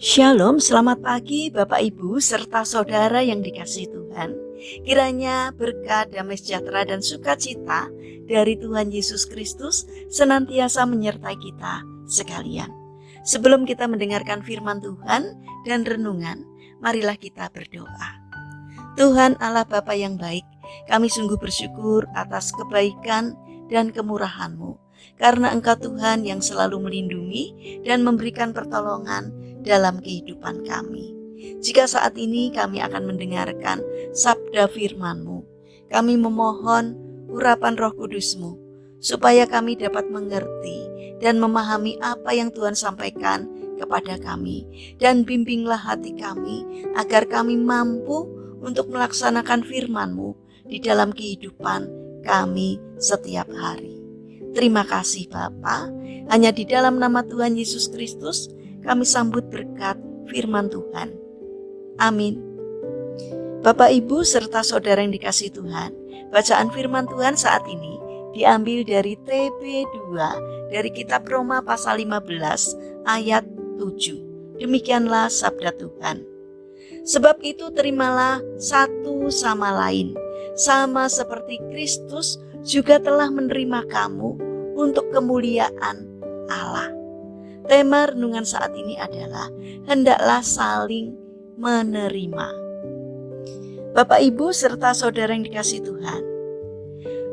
Shalom, selamat pagi Bapak Ibu serta saudara yang dikasihi Tuhan. Kiranya berkat, damai sejahtera dan sukacita dari Tuhan Yesus Kristus senantiasa menyertai kita sekalian. Sebelum kita mendengarkan firman Tuhan dan renungan, marilah kita berdoa. Tuhan Allah Bapa yang baik, kami sungguh bersyukur atas kebaikan dan kemurahan-Mu. Karena Engkau Tuhan yang selalu melindungi dan memberikan pertolongan dalam kehidupan kami. Jika saat ini kami akan mendengarkan sabda firman-Mu, kami memohon urapan Roh Kudus-Mu, supaya kami dapat mengerti dan memahami apa yang Tuhan sampaikan kepada kami. Dan bimbinglah hati kami, agar kami mampu untuk melaksanakan firman-Mu di dalam kehidupan kami setiap hari. Terima kasih Bapa, hanya di dalam nama Tuhan Yesus Kristus kami sambut berkat firman Tuhan. Amin. Bapak, Ibu, serta saudara yang dikasihi Tuhan, bacaan firman Tuhan saat ini diambil dari TB2 dari kitab Roma pasal 15 ayat 7. Demikianlah sabda Tuhan. Sebab itu terimalah satu sama lain, sama seperti Kristus juga telah menerima kamu untuk kemuliaan Allah. Tema renungan saat ini adalah hendaklah saling menerima. Bapak, Ibu, serta saudara yang dikasihi Tuhan,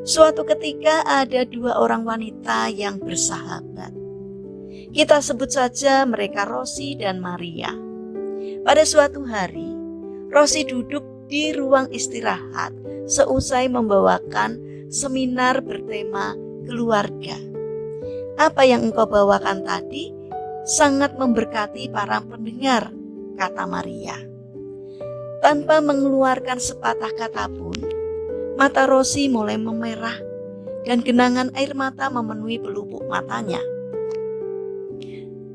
suatu ketika ada dua orang wanita yang bersahabat. Kita sebut saja mereka Rosi dan Maria. Pada suatu hari, Rosi duduk di ruang istirahat seusai membawakan seminar bertema keluarga. Apa yang engkau bawakan tadi sangat memberkati para pendengar, kata Maria. Tanpa mengeluarkan sepatah kata pun, mata Rosi mulai memerah dan genangan air mata memenuhi pelupuk matanya.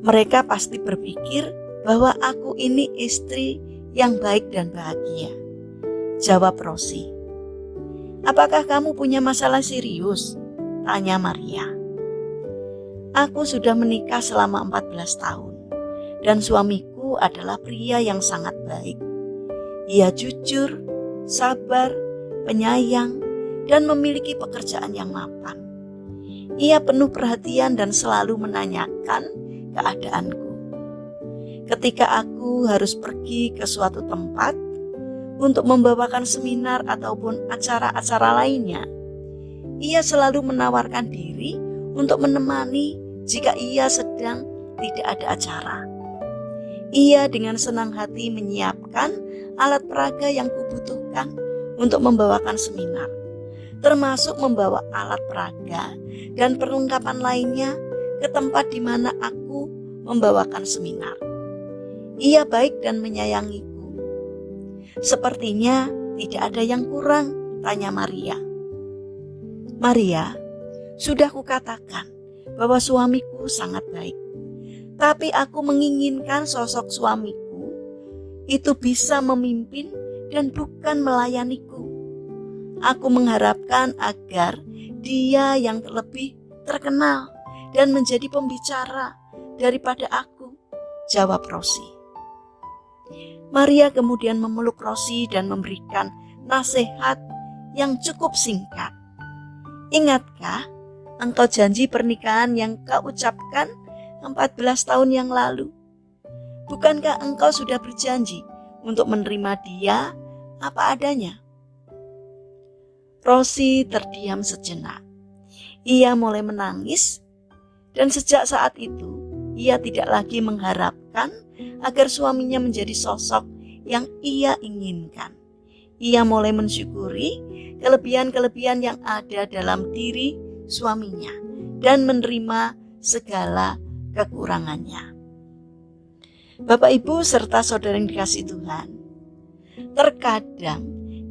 Mereka pasti berpikir bahwa aku ini istri yang baik dan bahagia, jawab Rosi. Apakah kamu punya masalah serius? Tanya Maria. Aku sudah menikah selama 14 tahun dan suamiku adalah pria yang sangat baik. Ia jujur, sabar, penyayang, dan memiliki pekerjaan yang mapan. Ia penuh perhatian dan selalu menanyakan keadaanku. Ketika aku harus pergi ke suatu tempat untuk membawakan seminar ataupun acara-acara lainnya, ia selalu menawarkan diri untuk menemani jika ia sedang tidak ada acara. Ia dengan senang hati menyiapkan alat peraga yang kubutuhkan untuk membawakan seminar, termasuk membawa alat peraga dan perlengkapan lainnya ke tempat di mana aku membawakan seminar. Ia baik dan menyayangiku. Sepertinya tidak ada yang kurang, tanya Maria. Maria, sudah kukatakan bahwa suamiku sangat baik. Tapi aku menginginkan sosok suamiku itu bisa memimpin dan bukan melayaniku. Aku mengharapkan agar dia yang lebih terkenal dan menjadi pembicara daripada aku, jawab Rosi. Maria kemudian memeluk Rosi dan memberikan nasihat yang cukup singkat. Ingatkah engkau janji pernikahan yang kau ucapkan 14 tahun yang lalu? Bukankah engkau sudah berjanji untuk menerima dia apa adanya? Rosi terdiam sejenak. Ia mulai menangis dan sejak saat itu ia tidak lagi mengharapkan agar suaminya menjadi sosok yang ia inginkan. Ia mulai mensyukuri kelebihan-kelebihan yang ada dalam diri suaminya dan menerima segala kekurangannya. Bapak, Ibu, serta saudara yang dikasihi Tuhan, terkadang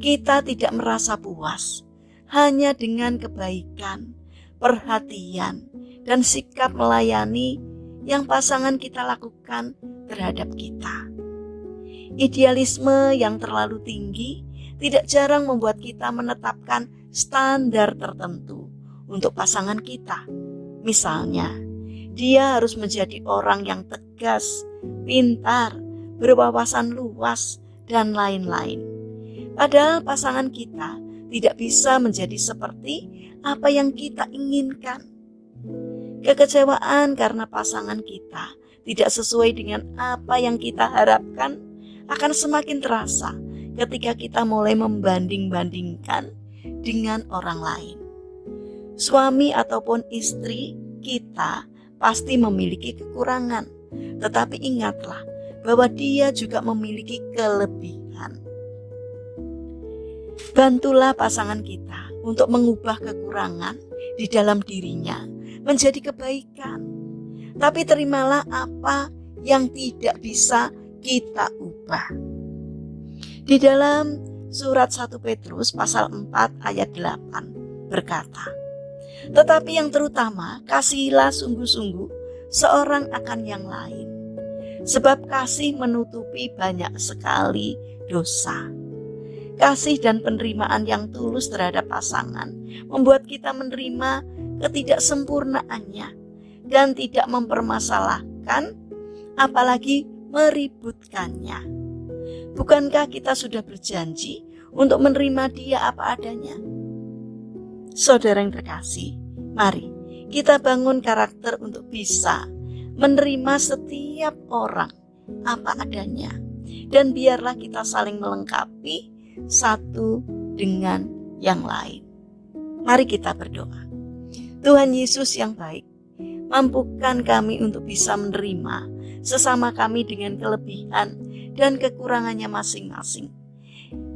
kita tidak merasa puas hanya dengan kebaikan, perhatian, dan sikap melayani yang pasangan kita lakukan terhadap kita. Idealisme yang terlalu tinggi tidak jarang membuat kita menetapkan standar tertentu untuk pasangan kita. Misalnya, Dia harus menjadi orang yang tegas, pintar, berwawasan luas, dan lain-lain. Padahal pasangan kita tidak bisa menjadi seperti apa yang kita inginkan. Kekecewaan karena pasangan kita tidak sesuai dengan apa yang kita harapkan akan semakin terasa ketika kita mulai membanding-bandingkan dengan orang lain. Suami ataupun istri kita pasti memiliki kekurangan, tetapi ingatlah bahwa dia juga memiliki kelebihan. Bantulah pasangan kita untuk mengubah kekurangan di dalam dirinya menjadi kebaikan. Tapi terimalah apa yang tidak bisa kita ubah. Di dalam surat 1 Petrus pasal 4 ayat 8 berkata, "Tetapi yang terutama kasihilah sungguh-sungguh seorang akan yang lain, sebab kasih menutupi banyak sekali dosa." Kasih dan penerimaan yang tulus terhadap pasangan membuat kita menerima ketidaksempurnaannya dan tidak mempermasalahkan, apalagi meributkannya. Bukankah kita sudah berjanji untuk menerima dia apa adanya? Saudara yang terkasih, mari kita bangun karakter untuk bisa menerima setiap orang apa adanya, dan biarlah kita saling melengkapi satu dengan yang lain. Mari kita berdoa. Tuhan Yesus yang baik, mampukan kami untuk bisa menerima sesama kami dengan kelebihan dan kekurangannya masing-masing,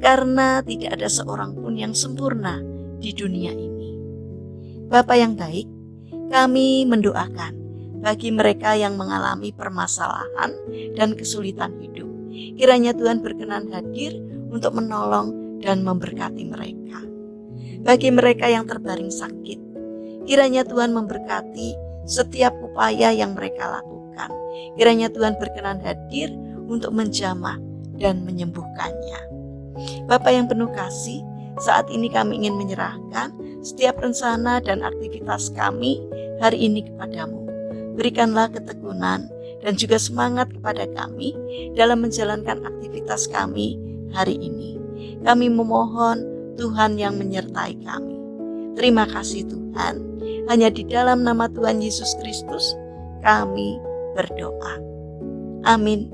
karena tidak ada seorang pun yang sempurna di dunia ini. Bapa yang baik, kami mendoakan bagi mereka yang mengalami permasalahan dan kesulitan hidup. Kiranya Tuhan berkenan hadir untuk menolong dan memberkati mereka. Bagi mereka yang terbaring sakit, kiranya Tuhan memberkati setiap upaya yang mereka lakukan. Kiranya Tuhan berkenan hadir untuk menjamah dan menyembuhkannya. Bapa yang penuh kasih, saat ini kami ingin menyerahkan setiap rencana dan aktivitas kami hari ini kepadamu. Berikanlah ketekunan dan juga semangat kepada kami dalam menjalankan aktivitas kami hari ini. Kami memohon Tuhan yang menyertai kami. Terima kasih Tuhan. Hanya di dalam nama Tuhan Yesus Kristus kami berdoa. Amin.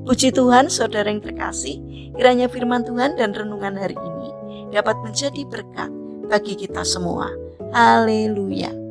Puji Tuhan, saudara yang terkasih, kiranya firman Tuhan dan renungan hari ini dapat menjadi berkat bagi kita semua. Haleluya.